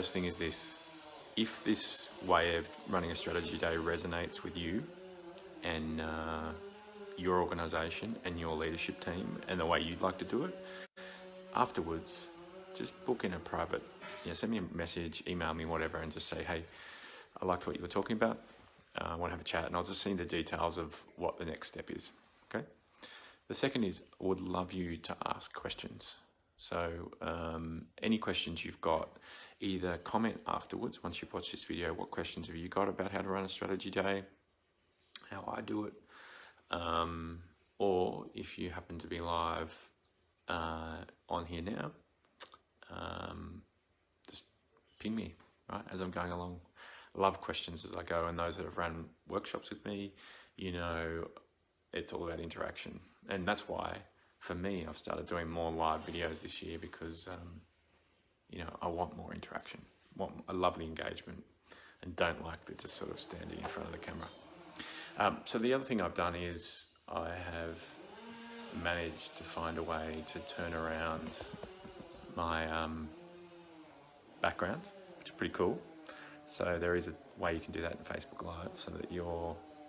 first thing is this: if this way of running a strategy day resonates with you and your organization and your leadership team and the way you'd like to do it, afterwards, just book in a private, send me a message, email me, whatever, and just say, hey, I liked what you were talking about. I want to have a chat, and I'll just see the details of what the next step is, okay? The second is, I would love you to ask questions. So any questions you've got, either comment afterwards, once you've watched this video, what questions have you got about how to run a strategy day, how I do it, or if you happen to be live on here now, just ping me, right, as I'm going along. I love questions as I go, and those that have run workshops with me, it's all about interaction. And that's why, for me, I've started doing more live videos this year because, I want more interaction. I love the engagement and don't like the just sort of standing in front of the camera. So the other thing I've done is I have managed to find a way to turn around my background, which is pretty cool. So there is a way you can do that in Facebook Live so that you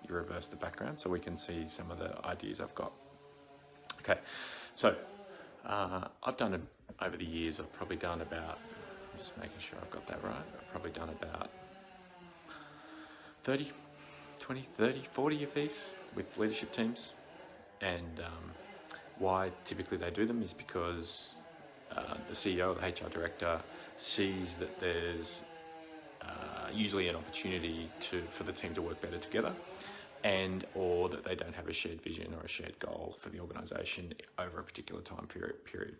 reverse the background so we can see some of the ideas I've got. Okay, so I've done over the years, I've probably done about, I'm just making sure I've got that right, I've probably done about 30, 20, 30, 40 of these with leadership teams. And why typically they do them is because the CEO, the HR director, sees that there's usually an opportunity for the team to work better together, or that they don't have a shared vision or a shared goal for the organisation over a particular time period.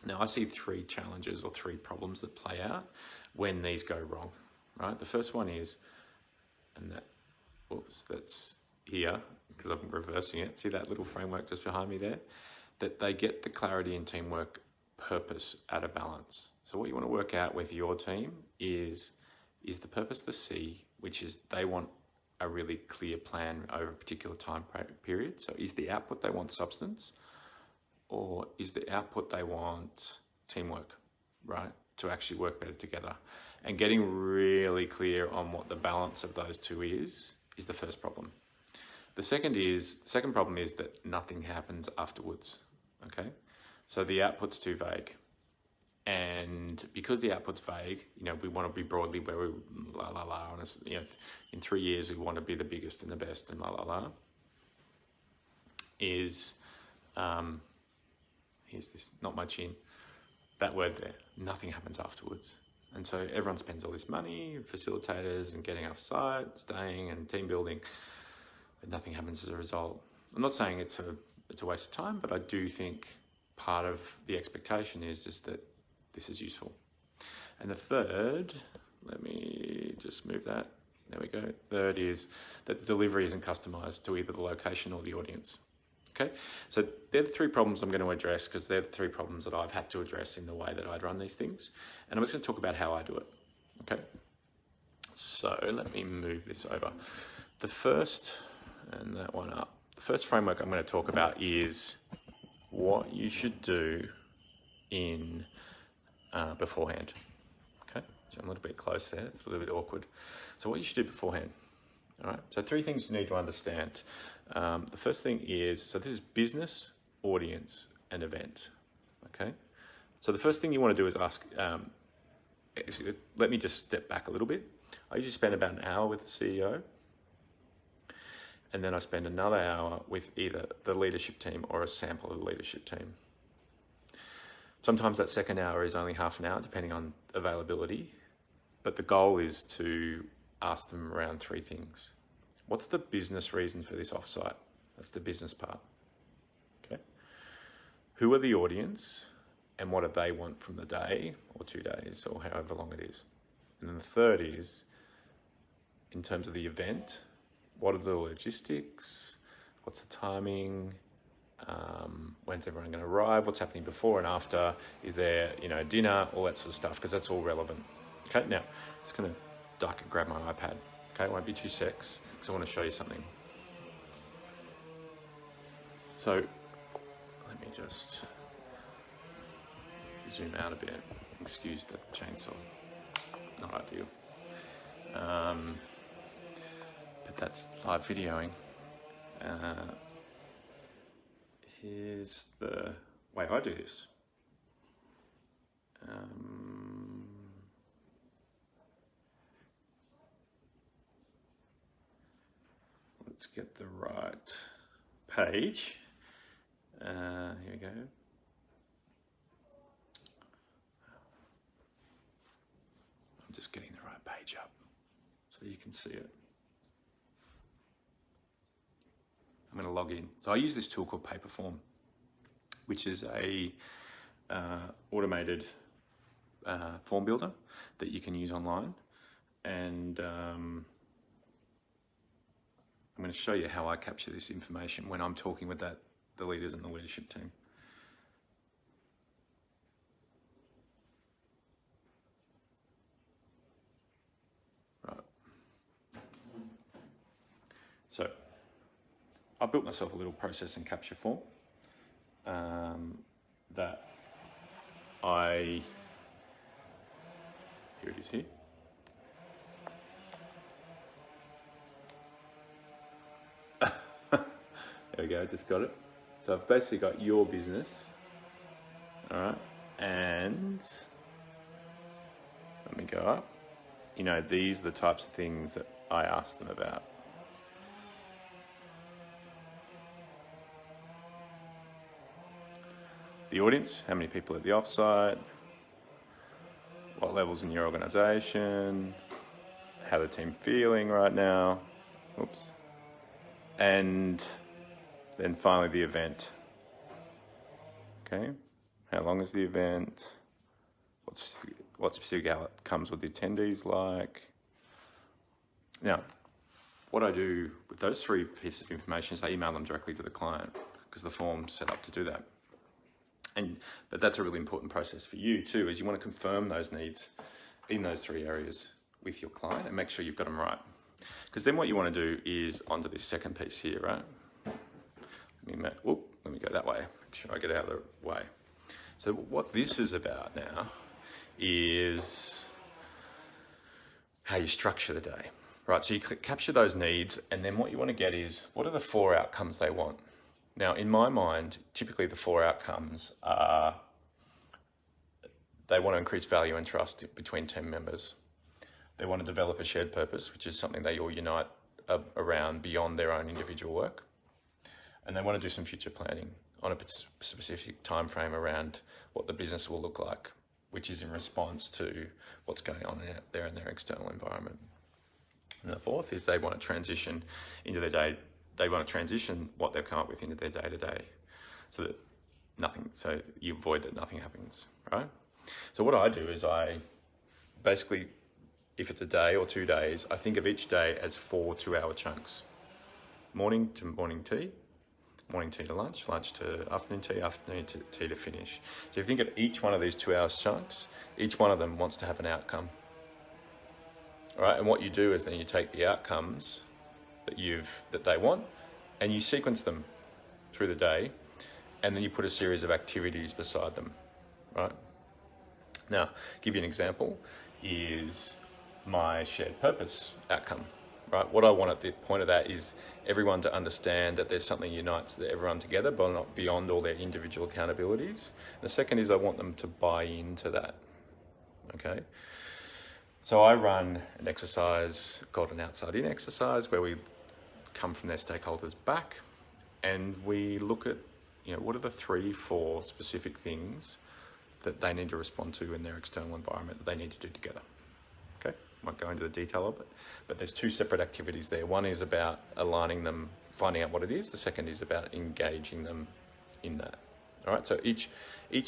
Now, I see three challenges or three problems that play out when these go wrong, right? The first one is, that's here, because I'm reversing it. See that little framework just behind me there? That they get the clarity in teamwork purpose out of balance. So what you want to work out with your team is the purpose the C, which is they want a really clear plan over a particular time period. So is the output they want substance, or is the output they want teamwork, right? To actually work better together. And getting really clear on what the balance of those two is the first problem. The second problem is that nothing happens afterwards, okay? So the output's too vague. And because the output's vague, we want to be broadly where we in 3 years we want to be the biggest and the best and here's this, not my chin, that word there, nothing happens afterwards. And so everyone spends all this money, facilitators and getting off-site, staying and team building, but nothing happens as a result. I'm not saying it's a waste of time, but I do think part of the expectation is that this is useful. And the third, let me just move that. There we go. Third is that the delivery isn't customized to either the location or the audience. Okay, so they're the three problems I'm going to address because they're the three problems that I've had to address in the way that I'd run these things. And I'm just going to talk about how I do it. Okay, so let me move this over. The first, and that one up. The first framework I'm going to talk about is what you should do in beforehand. Okay, so I'm a little bit close there. It's a little bit awkward. So what you should do beforehand. All right, so three things you need to understand. The first thing is, so this is business, audience, and event. Okay, so the first thing you want to do is ask, let me just step back a little bit. I usually spend about an hour with the CEO, and then I spend another hour with either the leadership team or a sample of the leadership team. Sometimes that second hour is only half an hour, depending on availability, but the goal is to ask them around three things. What's the business reason for this offsite? That's the business part. Okay. Who are the audience and what do they want from the day or 2 days or however long it is? And then the third is, in terms of the event, what are the logistics? What's the timing? When's everyone going to arrive? What's happening before and after? Is there, dinner? All that sort of stuff, because that's all relevant. Okay, now, just going to duck and grab my iPad. Okay, it won't be 2 secs, because I want to show you something. So, let me just zoom out a bit. Excuse the chainsaw. not ideal. But that's live videoing. Here's the way I do this. Let's get the right page. Here we go. I'm just getting the right page up so you can see it. I'm going to log in. So I use this tool called Paperform, which is a automated form builder that you can use online. And I'm going to show you how I capture this information when I'm talking with the leaders and the leadership team. Right. So I've built myself a little process and capture form that here it is here. There we go, I just got it. So I've basically got your business, all right, and let me go up. You know, these are the types of things that I ask them about. The audience, how many people at the offsite, what levels in your organisation, how the team feeling right now, oops, and then finally the event. Okay, how long is the event? What specific outcomes with the attendees like? Now, what I do with those three pieces of information is I email them directly to the client because the form's set up to do that. But that's a really important process for you too, is you want to confirm those needs in those three areas with your client and make sure you've got them right. Because then what you want to do is onto this second piece here, right? Let me go that way. Make sure I get out of the way. So what this is about now is how you structure the day, right? So you capture those needs, and then what you want to get is, what are the 4 outcomes they want? Now, in my mind, typically the 4 outcomes are, they want to increase value and trust between team members. They want to develop a shared purpose, which is something they all unite around beyond their own individual work. And they want to do some future planning on a specific time frame around what the business will look like, which is in response to what's going on out there in their external environment. And the 4th is they want to transition into their day. They want to transition what they've come up with into their day-to-day, so you avoid that nothing happens, right? So what I do is I basically, if it's a day or 2 days, I think of each day as 4 2-hour chunks. Morning to morning tea to lunch, lunch to afternoon tea to finish. So if you think of each one of these 2 hours chunks, each one of them wants to have an outcome. All right, and what you do is then you take the outcomes that they want, and you sequence them through the day, and then you put a series of activities beside them, right? Now, give you an example, is my shared purpose outcome, right? What I want at the point of that is everyone to understand that there's something unites everyone together, but not beyond all their individual accountabilities. The second is I want them to buy into that, okay? So I run an exercise called an outside-in exercise where we come from their stakeholders back, and we look at, what are the 3, 4 specific things that they need to respond to in their external environment that they need to do together. Okay, won't go into the detail of it, but there's 2 separate activities there. One is about aligning them, finding out what it is. The second is about engaging them in that. All right, so each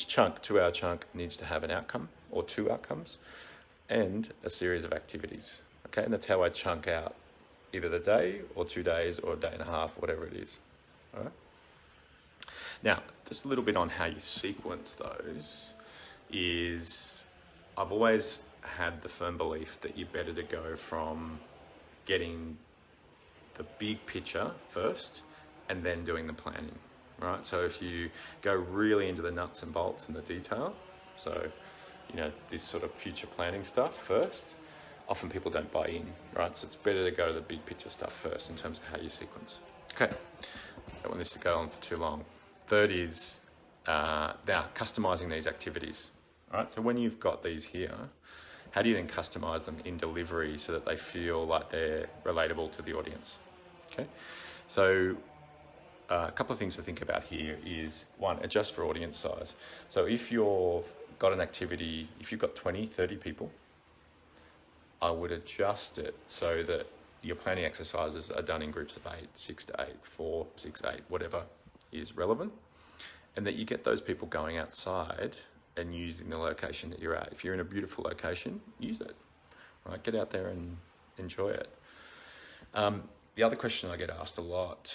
chunk, 2-hour chunk, needs to have an outcome or 2 outcomes and a series of activities. Okay, and that's how I chunk out either the day or 2 days or a day and a half, whatever it is. All right. Now, just a little bit on how you sequence those is I've always had the firm belief that you're better to go from getting the big picture first and then doing the planning, right? So if you go really into the nuts and bolts and the detail, so this sort of future planning stuff first, often people don't buy in, right? So it's better to go to the big picture stuff first in terms of how you sequence. Okay, don't want this to go on for too long. Third is now customizing these activities, all right? So when you've got these here, how do you then customize them in delivery so that they feel like they're relatable to the audience? Okay, so a couple of things to think about here is, one, adjust for audience size. So if you've got an activity, if you've got 20, 30 people, I would adjust it so that your planning exercises are done in groups of 8, 6 to 8, 4, 6, 8, whatever is relevant, and that you get those people going outside and using the location that you're at. If you're in a beautiful location, use it, right? Get out there and enjoy it. The other question I get asked a lot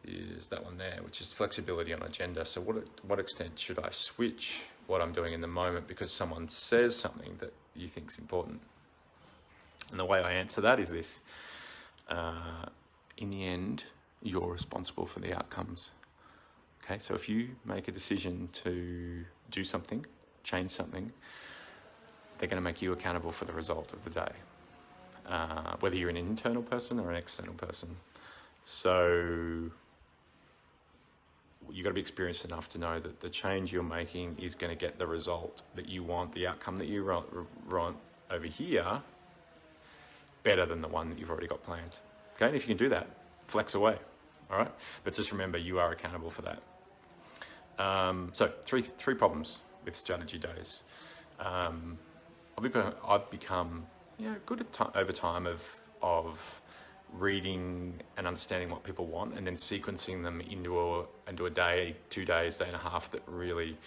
is that one there, which is flexibility on agenda. So what extent should I switch what I'm doing in the moment because someone says something that you think is important? And the way I answer that is this. In the end, you're responsible for the outcomes. Okay, so if you make a decision to do something, change something, they're going to make you accountable for the result of the day, whether you're an internal person or an external person. So you've got to be experienced enough to know that the change you're making is going to get the result that you want, the outcome that you want over here, better than the one that you've already got planned. Okay, and if you can do that, flex away, all right? But just remember, you are accountable for that. So three problems with strategy days. I've become good at over time of reading and understanding what people want, and then sequencing them into a day, 2 days, day and a half that really,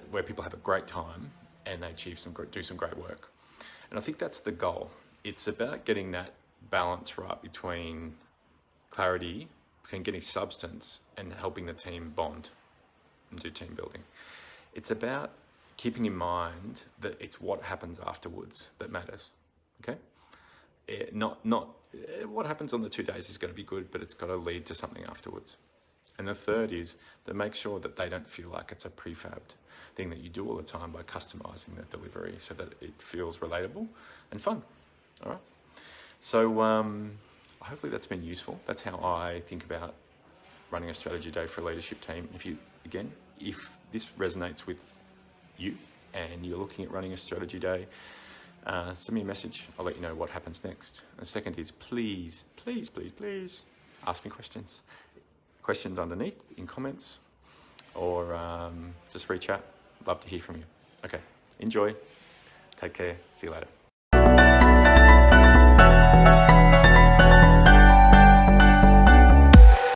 where people have a great time and they do some great work. And I think that's the goal. It's about getting that balance right between clarity, between getting substance and helping the team bond and do team building. It's about keeping in mind that it's what happens afterwards that matters, okay? Not what happens on the 2 days is going to be good, but it's got to lead to something afterwards. And the third is to make sure that they don't feel like it's a prefabbed thing that you do all the time by customizing the delivery so that it feels relatable and fun. All right. So hopefully that's been useful. That's how I think about running a strategy day for a leadership team. If this resonates with you and you're looking at running a strategy day, send me a message. I'll let you know what happens next. And second is please ask me questions. Questions underneath in comments, or just reach out. Love to hear from you. Okay, enjoy. Take care. See you later.